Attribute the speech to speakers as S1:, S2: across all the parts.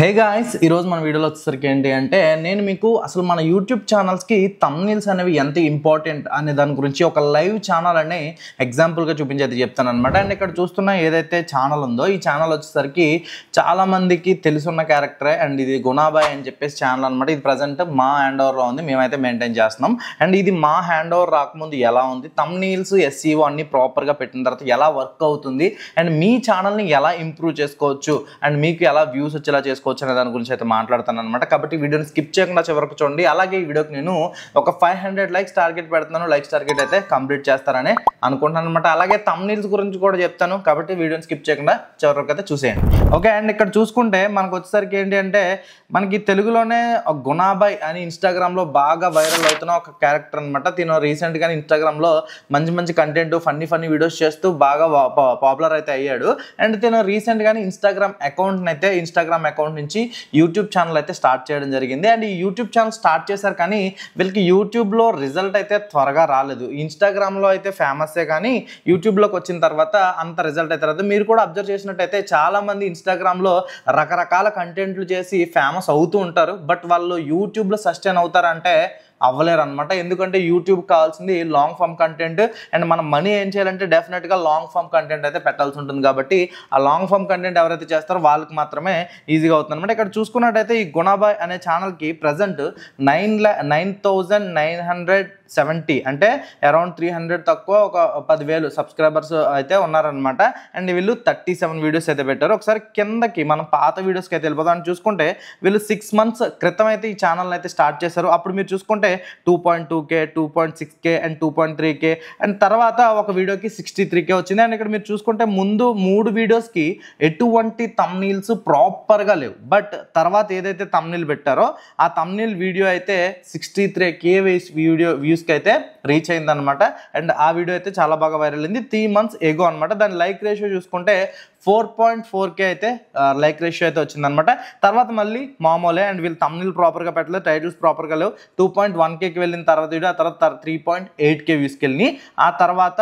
S1: Hey guys, ఈరోజు మన వీడియోలో వచ్చేసరికి ఏంటి అంటే నేను మీకు అసలు మన యూట్యూబ్ ఛానల్స్కి థంబ్నెయిల్స్ అనేవి ఎంత ఇంపార్టెంట్ అనే దాని గురించి ఒక లైవ్ ఛానల్ అనే ఎగ్జాంపుల్గా చూపించేది చెప్తాను అనమాట. అండ్ ఇక్కడ చూస్తున్న ఏదైతే ఛానల్ ఉందో ఈ ఛానల్ వచ్చేసరికి చాలామందికి తెలుసున్న క్యారెక్టరే. అండ్ ఇది గుణాబాయ్ అని చెప్పేసి ఛానల్ అనమాట. ఇది ప్రజెంట్ మా హ్యాండ్ ఓవర్లో ఉంది, మేమైతే మెయింటైన్ చేస్తున్నాం. అండ్ ఇది మా హ్యాండ్ ఓవర్ రాకముందు ఎలా ఉంది, థంబ్నెయిల్స్ ఎస్ఈఓ అన్ని ప్రాపర్గా పెట్టిన తర్వాత ఎలా వర్క్ అవుతుంది, అండ్ మీ ఛానల్ని ఎలా ఇంప్రూవ్ చేసుకోవచ్చు, అండ్ మీకు ఎలా వ్యూస్ వచ్చేలా చేసుకోవచ్చు అనే దాని గురించి అయితే మాట్లాడతాను అనమాట. కాబట్టి వీడియోని స్కిప్ చేయకుండా చివరకు చూడండి. అలాగే ఈ వీడియోకి నేను ఒక 500 లైక్స్ టార్గెట్ పెడుతున్నాను. లైక్స్ టార్గెట్ అయితే కంప్లీట్ చేస్తారని అనుకుంటున్నాను అనమాట. అలాగే థంబ్నెయిల్స్ గురించి కూడా చెప్తాను, కాబట్టి వీడియోని స్కిప్ చేయకుండా చివరకు అయితే చూసేయండి. ఓకే, అండ్ ఇక్కడ చూసుకుంటే మనకు వచ్చేసరికి ఏంటి అంటే మనకి తెలుగులోనే గుణాబాయ్ అని ఇన్స్టాగ్రామ్లో బాగా వైరల్ అవుతున్న ఒక క్యారెక్టర్ అనమాట. తిను రీసెంట్గానే ఇన్స్టాగ్రామ్లో మంచి మంచి కంటెంట్ ఫన్నీ వీడియోస్ చేస్తూ బాగా పాపులర్ అయితే అయ్యాడు. అండ్ తిను రీసెంట్గానే ఇన్స్టాగ్రామ్ అకౌంట్ నుంచి యూట్యూబ్ ఛానల్ అయితే స్టార్ట్ చేయడం జరిగింది. అండ్ ఈ యూట్యూబ్ ఛానల్ స్టార్ట్ చేశారు, కానీ వీళ్ళకి యూట్యూబ్లో రిజల్ట్ అయితే త్వరగా రాలేదు. ఇన్స్టాగ్రామ్లో అయితే ఫేమస్సే, కానీ యూట్యూబ్లోకి వచ్చిన తర్వాత అంత రిజల్ట్ అయితే రాదు. మీరు కూడా అబ్జర్వ్ చేసినట్టయితే చాలామంది ఇన్స్టాగ్రామ్లో రకరకాల కంటెంట్లు చేసి ఫేమస్ అవుతూ ఉంటారు, బట్ వాళ్ళు యూట్యూబ్లో సస్టైన్ అవుతారంటే అవ్వలేరు అనమాట. ఎందుకంటే యూట్యూబ్ కావాల్సింది లాంగ్ ఫామ్ కంటెంట్, అండ్ మనం మనీ ఏం చేయాలంటే డెఫినెట్గా లాంగ్ ఫామ్ కంటెంట్ అయితే పెట్టాల్సి ఉంటుంది. కాబట్టి ఆ లాంగ్ ఫామ్ కంటెంట్ ఎవరైతే చేస్తారో వాళ్ళకి మాత్రమే ఈజీగా అవుతుంది అనమాట. ఇక్కడ చూసుకున్నట్టయితే ఈ గుణాబాయ్ అనే ఛానల్కి ప్రజెంట్ 9,970 అంటే అరౌండ్ 300 తక్కువ ఒక 10,000 సబ్స్క్రైబర్స్ అయితే ఉన్నారనమాట. అండ్ వీళ్ళు 37 వీడియోస్ అయితే పెట్టారు. ఒకసారి కిందకి మనం పాత వీడియోస్కి అయితే వెళ్ళిపోతాం. అని చూసుకుంటే వీళ్ళు 6 months క్రితం అయితే ఈ ఛానల్ అయితే స్టార్ట్ చేశారు. అప్పుడు మీరు చూసుకుంటే 2.2K, 2.6K and 2.3K, and తర్వాత ఒక వీడియోకి 63K వచ్చింది. అండ్ ఇక్కడ మీరు చూసుకుంటే ముందు 3 వీడియోస్కి ఎటువంటి థంబ్నెయిల్స్ ప్రాపర్గా లేవు, బట్ తర్వాత ఏదైతే థంబ్నెయిల్ పెట్టారో ఆ థంబ్నెయిల్ వీడియో అయితే 63K వ్యూస్కి అయితే రీచ్ అయిందనమాట. అండ్ ఆ వీడియో అయితే చాలా బాగా వైరల్ అయింది 3 months ఎగో అనమాట. దాని లైక్ రేషియో చూసుకుంటే 4.4K అయితే లైక్ రేషియో అయితే వచ్చిందనమాట. తర్వాత మళ్ళీ మామూలే, అండ్ వీళ్ళు థంబ్నెయిల్ ప్రాపర్గా పెట్టలేదు, టైటిల్స్ ప్రాపర్గా లేవు. 2.1Kకి వెళ్ళిన తర్వాత వీడియో, ఆ తర్వాత 3.8K వ్యూస్కి వెళ్ళి, ఆ తర్వాత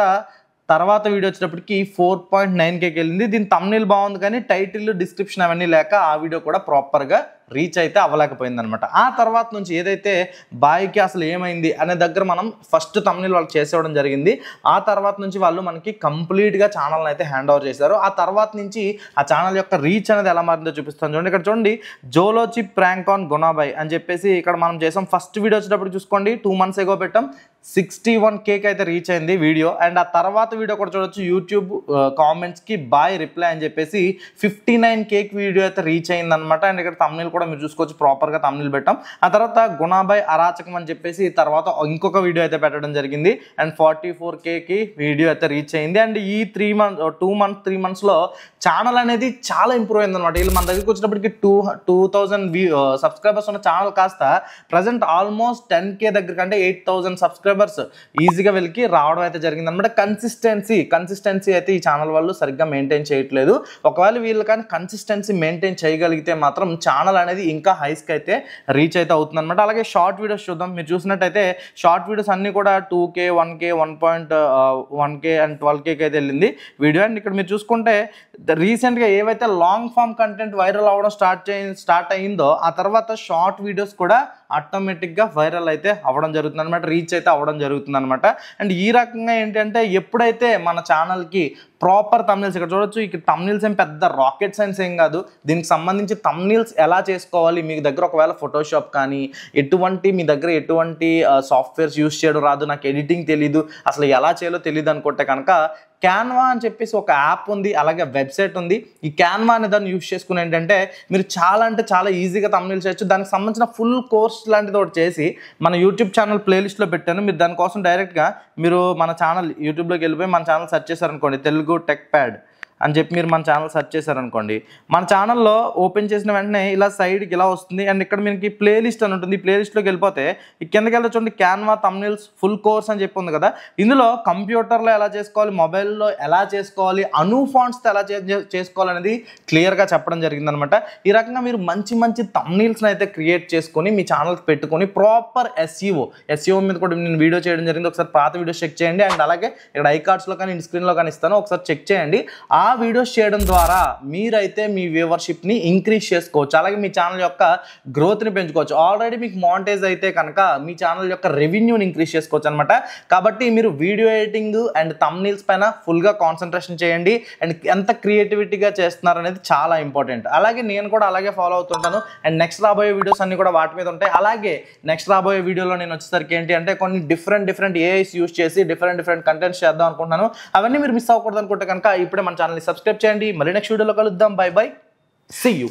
S1: వీడియో వచ్చేటప్పటికి 4.9Kకి వెళ్ళింది. దీని థంబ్నెయిల్ బాగుంది, కానీ టైటిల్ డిస్క్రిప్షన్ అవన్నీ లేక ఆ వీడియో కూడా ప్రాపర్గా రీచ్ అయితే అవ్వలేకపోయింది అనమాట. ఆ తర్వాత నుంచి ఏదైతే బాయ్కి అసలు ఏమైంది అనే దగ్గర మనం ఫస్ట్ థంబ్నెయిల్ వాళ్ళు చేసేవడం జరిగింది. ఆ తర్వాత నుంచి వాళ్ళు మనకి కంప్లీట్గా ఛానల్ని అయితే హ్యాండ్ ఓవర్ చేశారు. ఆ తర్వాత నుంచి ఆ ఛానల్ యొక్క రీచ్ అనేది ఎలా మారిందో చూపిస్తాను చూడండి. ఇక్కడ చూడండి, జోలోచి ప్రాంక్ ఆన్ గుణాబాయ్ అని చెప్పేసి ఇక్కడ మనం చేసాం. ఫస్ట్ వీడియో వచ్చేటప్పుడు చూసుకోండి 2 months ఎగో పెట్టాం, 61Kకి అయితే రీచ్ అయింది వీడియో. అండ్ ఆ తర్వాత వీడియో కూడా చూడొచ్చు, యూట్యూబ్ కామెంట్స్కి బాయ్ రిప్లై అని చెప్పేసి 59Kకి వీడియో అయితే రీచ్ అయింది అనమాట. అండ్ ఇక్కడ థంబ్నెయిల్ కూడా మీరు చూసుకోవచ్చు, ప్రాపర్గా థంబ్నెయిల్ పెట్టాం. ఆ తర్వాత గుణాబాయ్ అరాచకం అని చెప్పేసి తర్వాత ఇంకొక వీడియో అయితే పెట్టడం జరిగింది. అండ్ 44Kకి వీడియో అయితే రీచ్ అయింది. అండ్ ఈ 3 monthsలో ఛానల్ అనేది చాలా ఇంప్రూవ్ అయింది అనమాట. వీళ్ళు మన దగ్గరికి వచ్చినప్పటికి 2,000 సబ్స్క్రైబర్స్ ఉన్న ఛానల్ కాస్త ప్రజెంట్ ఆల్మోస్ట్ 10K దగ్గర కంటే 8,000 సబ్స్క్రైబర్స్ ఈజీగా వీళ్ళకి రావడం అయితే జరిగింది అనమాట. కన్సిస్టెన్సీ అయితే ఈ ఛానల్ వాళ్ళు సరిగ్గా మెయింటైన్ చేయట్లేదు. ఒకవేళ వీళ్ళు కానీ కన్సిస్టెన్సీ మెయింటైన్ చేయగలిగితే మాత్రం ఛానల్ అనేది ఇంకా హైస్కి అయితే రీచ్ అయితే అవుతుంది అనమాట. అలాగే షార్ట్ వీడియోస్ చూద్దాం. మీరు చూసినట్టయితే షార్ట్ వీడియోస్ అన్నీ కూడా 2K, 1K, 1.1K అండ్ 12Kకి అయితే వెళ్ళింది వీడియో. అండ్ ఇక్కడ మీరు చూసుకుంటే రీసెంట్గా ఏవైతే లాంగ్ ఫామ్ కంటెంట్ వైరల్ అవ్వడం స్టార్ట్ అయిందో ఆ తర్వాత షార్ట్ వీడియోస్ కూడా ఆటోమేటిక్గా వైరల్ అయితే అవ్వడం జరుగుతుంది అనమాట, రీచ్ అయితే అవ్వడం జరుగుతుంది అనమాట. అండ్ ఈ రకంగా ఏంటంటే ఎప్పుడైతే మన ఛానల్కి ప్రాపర్ థంబ్నెయిల్స్, ఇక్కడ చూడొచ్చు, ఇక్కడ థంబ్నెయిల్స్ ఏం పెద్ద రాకెట్ సైన్స్ ఏం కాదు. దీనికి సంబంధించి థంబ్నెయిల్స్ ఎలా చేసుకోవాలి, మీ దగ్గర ఒకవేళ ఫోటోషాప్ కానీ మీ దగ్గర ఎటువంటి సాఫ్ట్వేర్స్ యూస్ చేయడం రాదు, నాకు ఎడిటింగ్ తెలీదు, అసలు ఎలా చేయాలో తెలియదు అనుకుంటే కనుక క్యాన్వా అని చెప్పేసి ఒక యాప్ ఉంది, అలాగే వెబ్సైట్ ఉంది. ఈ క్యాన్వా అనే దాన్ని యూస్ చేసుకుని ఏంటంటే మీరు చాలా అంటే చాలా ఈజీగా థంబ్నెయిల్ చేయొచ్చు. దానికి సంబంధించిన ఫుల్ కోర్స్ లాంటిది ఒకటి చేసి మన యూట్యూబ్ ఛానల్ ప్లేలిస్ట్లో పెట్టాను. మీరు దానికోసం డైరెక్ట్గా మీరు మన ఛానల్ యూట్యూబ్లోకి వెళ్ళిపోయి మన ఛానల్ సెర్చ్ చేశారనుకోండి, తెలుగు టెక్ ప్యాడ్ అని చెప్పి మీరు మన ఛానల్ సెర్చ్ చేశారనుకోండి, మన ఛానల్లో ఓపెన్ చేసిన వెంటనే ఇలా సైడ్కి ఇలా వస్తుంది. అండ్ ఇక్కడ మీకు ప్లేలిస్ట్ అని ఉంటుంది. ఈ ప్లేలిస్ట్లోకి వెళ్ళిపోతే ఈ కిందకి వెళ్తే చూడండి, క్యాన్వా థంబ్నెయిల్స్ ఫుల్ కోర్స్ అని చెప్పి ఉంది కదా. ఇందులో కంప్యూటర్లో ఎలా చేసుకోవాలి, మొబైల్లో ఎలా చేసుకోవాలి, ఫాంట్స్తో ఎలా చేసుకోవాలనేది క్లియర్గా చెప్పడం జరిగిందనమాట. ఈ రకంగా మీరు మంచి థంబ్నెయిల్స్ని అయితే క్రియేట్ చేసుకొని మీ ఛానల్కి పెట్టుకొని ప్రాపర్ ఎస్ఈఓ మీద కూడా నేను వీడియో చేయడం జరిగింది. ఒకసారి పాత వీడియోస్ చెక్ చేయండి. అండ్ అలాగే ఇక్కడ ఐకార్డ్స్లో కానీ స్క్రీన్లో కానీ ఇస్తాను, ఒకసారి చెక్ చేయండి. ఆ వీడియోస్ చేయడం ద్వారా మీరైతే మీ వ్యూవర్షిప్ని ఇంక్రీజ్ చేసుకోవచ్చు, అలాగే మీ ఛానల్ యొక్క గ్రోత్ని పెంచుకోవచ్చు. ఆల్రెడీ మీకు మానిటైజ్ అయితే కనుక మీ ఛానల్ యొక్క రెవెన్యూని ఇంక్రీజ్ చేసుకోవచ్చు అనమాట. కాబట్టి మీరు వీడియో ఎడిటింగ్ అండ్ థంబ్నెయిల్స్ పైన ఫుల్గా కాన్సన్ట్రేషన్ చేయండి. అండ్ ఎంత క్రియేటివిటీగా చేస్తున్నారు అనేది చాలా ఇంపార్టెంట్. అలాగే నేను కూడా అలాగే ఫాలో అవుతుంటాను. అండ్ నెక్స్ట్ రాబోయే వీడియోస్ అన్ని కూడా వాటి మీద ఉంటాయి. అలాగే నెక్స్ట్ రాబోయే వీడియోలో నేను వచ్చేసరికి ఏంటి అంటే కొన్ని డిఫరెంట్ ఏఐస్ యూస్ చేసి డిఫరెంట్ కంటెంట్స్ చేద్దాం అనుకుంటున్నాను. అవన్నీ మీరు మిస్ అవ్వకూడదు అనుకుంటే కనుక ఇప్పుడే మన ఛానల్ని సబ్స్క్రైబ్ చేయండి. మళ్ళీ నెక్స్ట్ వీడియోలో కలుద్దాం. Bye bye, see you.